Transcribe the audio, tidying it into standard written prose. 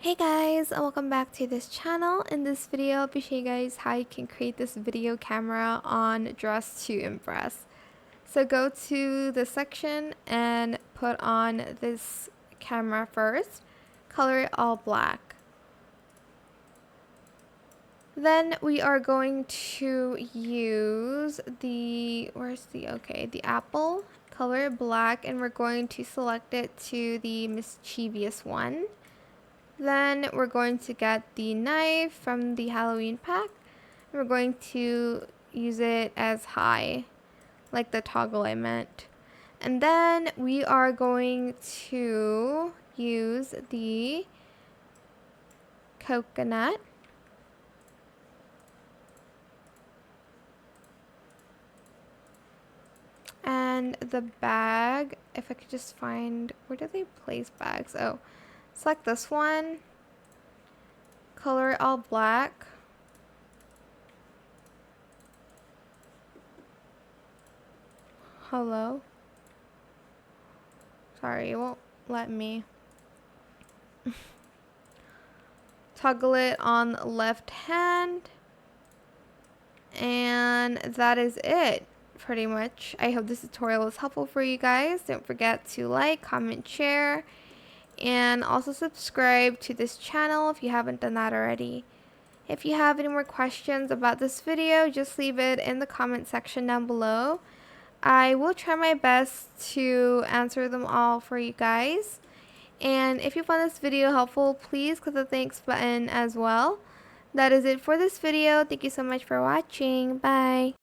Hey guys, and welcome back to this channel. In this video, I'll be showing you guys how you can create this video camera on Dress to Impress. So go to the section and put on this camera first. Color it all black. Then we are going to use the apple. Color it black, and we're going to select it to the mischievous one. Then we're going to get the knife from the Halloween pack. We're going to use it as high, like the toggle I meant. And then we are going to use the coconut. And the bag, if I could just find, where do they place bags? Oh, select this one. Color it all black. Hello? Sorry, it won't let me. Toggle it on left hand. And that is it, pretty much. I hope this tutorial was helpful for you guys. Don't forget to like, comment, share, and also subscribe to this channel if you haven't done that already. If you have any more questions about this video, just leave it in the comment section down below. I will try my best to answer them all for you guys. And if you found this video helpful, please click the thanks button as well. That is it for this video. Thank you so much for watching. Bye.